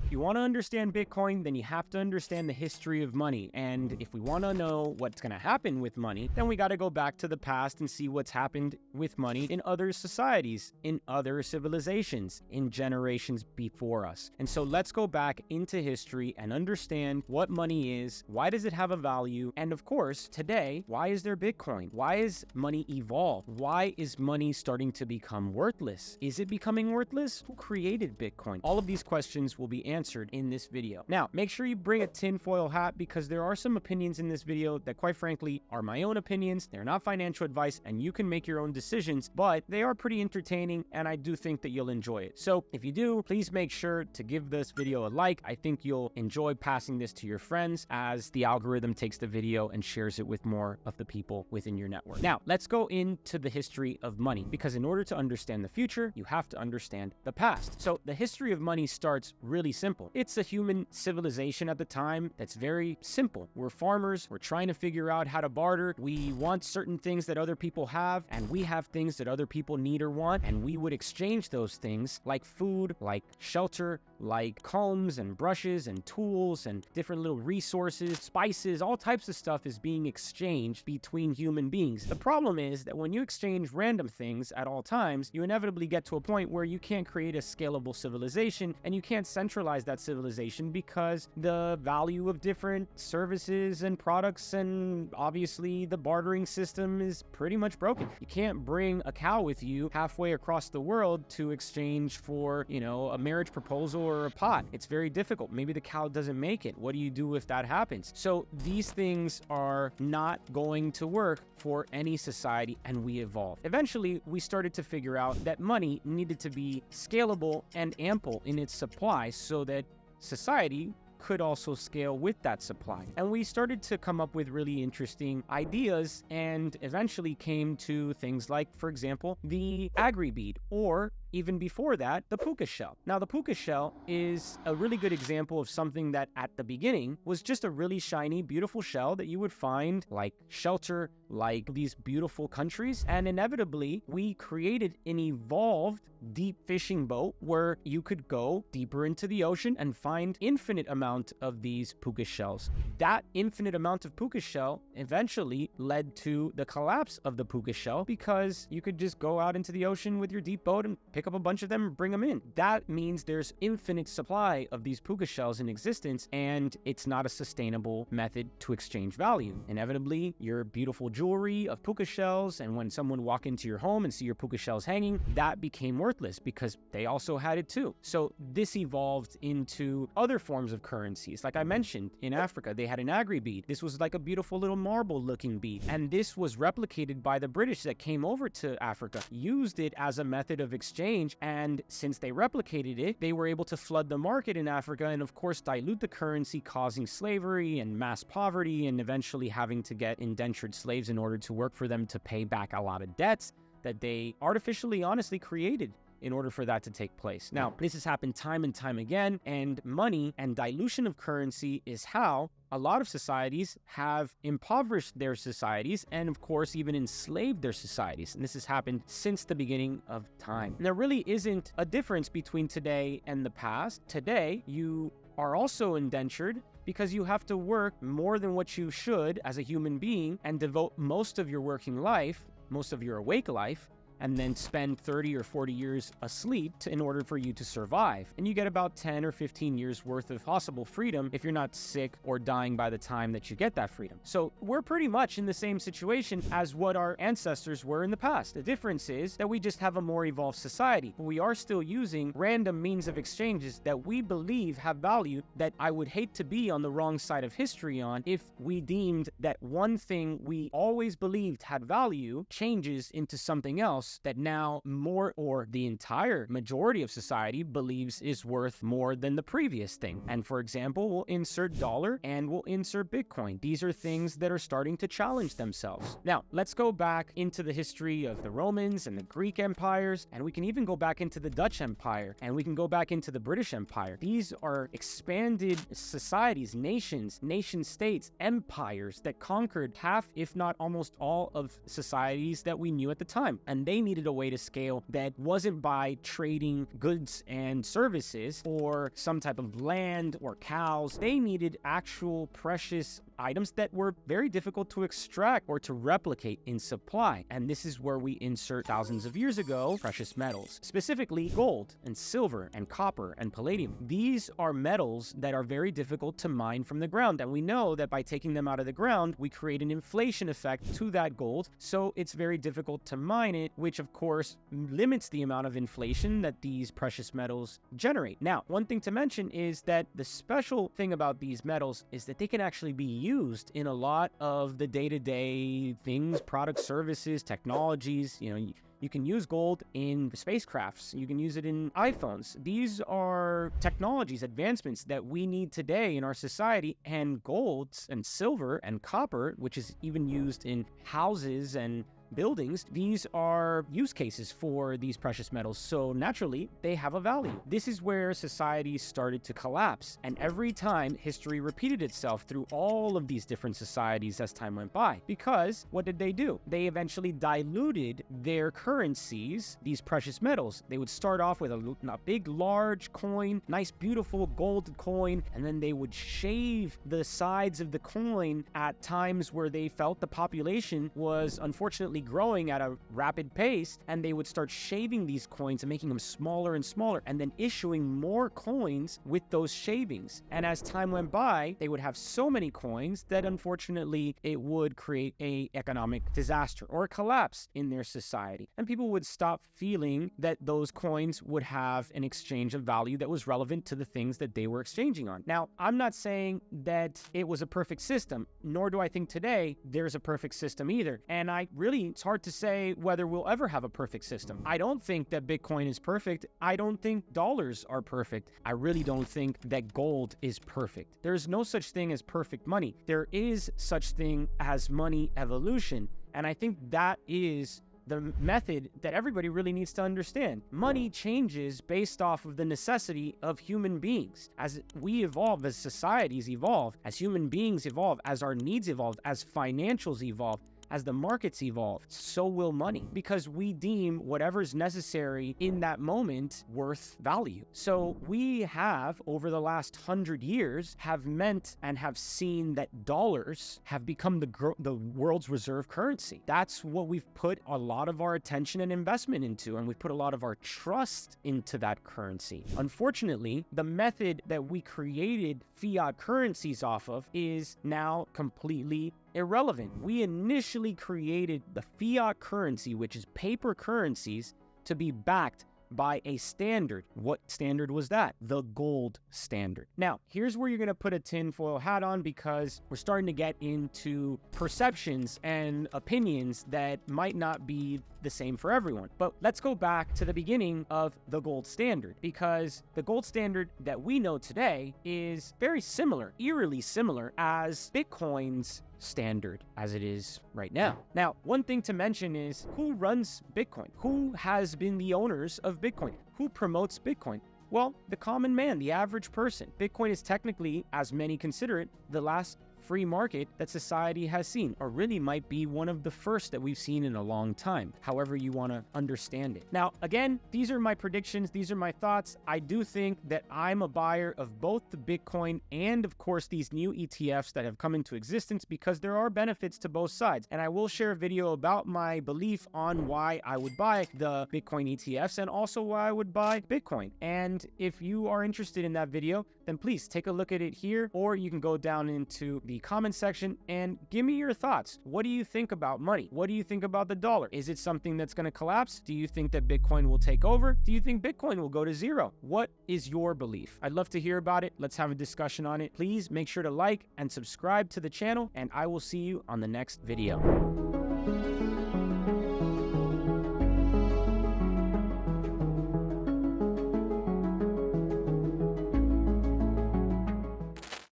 If you want to understand Bitcoin, then you have to understand the history of money. And if we want to know what's going to happen with money, then we got to go back to the past and see what's happened with money in other societies, in other civilizations, in generations before us. And so let's go back into history and understand what money is, why does it have a value, and of course, today, why is there Bitcoin? Why is money evolved? Why is money starting to become worthless? Is it becoming worthless? Who created Bitcoin? All of these questions will be answered in this video. Now, make sure you bring a tinfoil hat because there are some opinions in this video that quite frankly are my own opinions. They're not financial advice and you can make your own decisions, but they are pretty entertaining and I do think that you'll enjoy it. So if you do, please make sure to give this video a like. I think you'll enjoy passing this to your friends as the algorithm takes the video and shares it with more of the people within your network. Now, let's go into the history of money because in order to understand the future, you have to understand the past. So the history of money starts really simple. It's a human civilization at the time that's very simple. We're farmers. We're trying to figure out how to barter. We want certain things that other people have, and we have things that other people need or want, and we would exchange those things like food, like shelter, like combs and brushes and tools and different little resources, spices, all types of stuff is being exchanged between human beings. The problem is that when you exchange random things at all times, you inevitably get to a point where you can't create a scalable civilization and you can't centralize that civilization because the value of different services and products and obviously the bartering system is pretty much broken. You can't bring a cow with you halfway across the world to exchange for, a marriage proposal or a pot. It's very difficult. Maybe the cow doesn't make it. What do you do if that happens? So these things are not going to work for any society and we evolved. Eventually, we started to figure out that money needed to be scalable and ample in its supply so that society could also scale with that supply. And we started to come up with really interesting ideas and eventually came to things like, for example, the agri-bead, or even before that, the puka shell. Now, the puka shell is a really good example of something that at the beginning was just a really shiny, beautiful shell that you would find like shelter, like these beautiful countries. And inevitably, we created an evolved deep fishing boat where you could go deeper into the ocean and find infinite amount of these puka shells. That infinite amount of puka shell eventually led to the collapse of the puka shell because you could just go out into the ocean with your deep boat and pick up a bunch of them and bring them in. That means there's infinite supply of these puka shells in existence and it's not a sustainable method to exchange value. Inevitably, your beautiful jewelry of puka shells, and when someone walk into your home and see your puka shells hanging, that became worthless because they also had it too. So this evolved into other forms of currencies. Like I mentioned, in Africa, they had an agri-bead. This was like a beautiful little marble looking bead. And this was replicated by the British that came over to Africa, used it as a method of exchange. And since they replicated it, they were able to flood the market in Africa and of course dilute the currency, causing slavery and mass poverty and eventually having to get indentured slaves in order to work for them to pay back a lot of debts that they artificially, honestly created in order for that to take place. Now, this has happened time and time again, and money and dilution of currency is how a lot of societies have impoverished their societies and of course even enslaved their societies. And this has happened since the beginning of time. And there really isn't a difference between today and the past. Today, you are also indentured because you have to work more than what you should as a human being and devote most of your working life, most of your awake life, and then spend 30 or 40 years asleep in order for you to survive. And you get about 10 or 15 years worth of possible freedom if you're not sick or dying by the time that you get that freedom. So we're pretty much in the same situation as what our ancestors were in the past. The difference is that we just have a more evolved society, but we are still using random means of exchanges that we believe have value that I would hate to be on the wrong side of history on if we deemed that one thing we always believed had value changes into something else that now more or the entire majority of society believes is worth more than the previous thing. And for example, we'll insert dollar and we'll insert Bitcoin. These are things that are starting to challenge themselves. Now, let's go back into the history of the Romans and the Greek empires, and we can even go back into the Dutch Empire, and we can go back into the British Empire. These are expanded societies, nations, nation states, empires that conquered half, if not almost all of societies that we knew at the time. And they needed a way to scale that wasn't by trading goods and services or some type of land or cows. They needed actual precious items that were very difficult to extract or to replicate in supply. And this is where we insert thousands of years ago precious metals, specifically gold and silver and copper and palladium. These are metals that are very difficult to mine from the ground. And we know that by taking them out of the ground, we create an inflation effect to that gold. So it's very difficult to mine it, which of course limits the amount of inflation that these precious metals generate. Now, one thing to mention is that the special thing about these metals is that they can actually be used in a lot of the day-to-day things, products, services, technologies. You can use gold in spacecrafts. You can use it in iPhones. These are technologies, advancements that we need today in our society. And gold and silver and copper, which is even used in houses and buildings, these are use cases for these precious metals. So naturally, they have a value. This is where society started to collapse. And every time, history repeated itself through all of these different societies as time went by. Because what did they do? They eventually diluted their currencies, these precious metals. They would start off with a big, large coin, nice, beautiful gold coin, and then they would shave the sides of the coin at times where they felt the population was unfortunately growing at a rapid pace, and they would start shaving these coins and making them smaller and smaller, and then issuing more coins with those shavings. And as time went by, they would have so many coins that unfortunately it would create an economic disaster or a collapse in their society. And people would stop feeling that those coins would have an exchange of value that was relevant to the things that they were exchanging on. Now, I'm not saying that it was a perfect system, nor do I think today there's a perfect system either. And it's hard to say whether we'll ever have a perfect system. I don't think that Bitcoin is perfect. I don't think dollars are perfect. I really don't think that gold is perfect. There's no such thing as perfect money. There is such thing as money evolution. And I think that is the method that everybody really needs to understand. Money changes based off of the necessity of human beings. As we evolve, as societies evolve, as human beings evolve, as our needs evolve, as financials evolve, as the markets evolve, so will money, because we deem whatever's necessary in that moment worth value. So we have, over the last 100 years, have meant and have seen that dollars have become the world's reserve currency. That's what we've put a lot of our attention and investment into, and we've put a lot of our trust into that currency. Unfortunately, the method that we created fiat currencies off of is now completely irrelevant. We initially created the fiat currency, which is paper currencies, to be backed by a standard. What standard was that? The gold standard. Now, here's where you're going to put a tinfoil hat on, because we're starting to get into perceptions and opinions that might not be the same for everyone. But let's go back to the beginning of the gold standard, because the gold standard that we know today is very similar, eerily similar, as Bitcoin's standard as it is right now. Now, one thing to mention is who runs Bitcoin? Who has been the owners of Bitcoin? Who promotes Bitcoin? Well, the common man, the average person. Bitcoin is technically, as many consider it, the last free market that society has seen, or really might be one of the first that we've seen in a long time, however you want to understand it. Now, again, these are my predictions. These are my thoughts. I do think that I'm a buyer of both the Bitcoin and, of course, these new ETFs that have come into existence, because there are benefits to both sides. And I will share a video about my belief on why I would buy the Bitcoin ETFs and also why I would buy Bitcoin. And if you are interested in that video, then please take a look at it here, or you can go down into the comment section and give me your thoughts. What do you think about money? What do you think about the dollar? Is it something that's going to collapse? Do you think that Bitcoin will take over? Do you think Bitcoin will go to zero? What is your belief? I'd love to hear about it. Let's have a discussion on it. Please make sure to like and subscribe to the channel, and I will see you on the next video.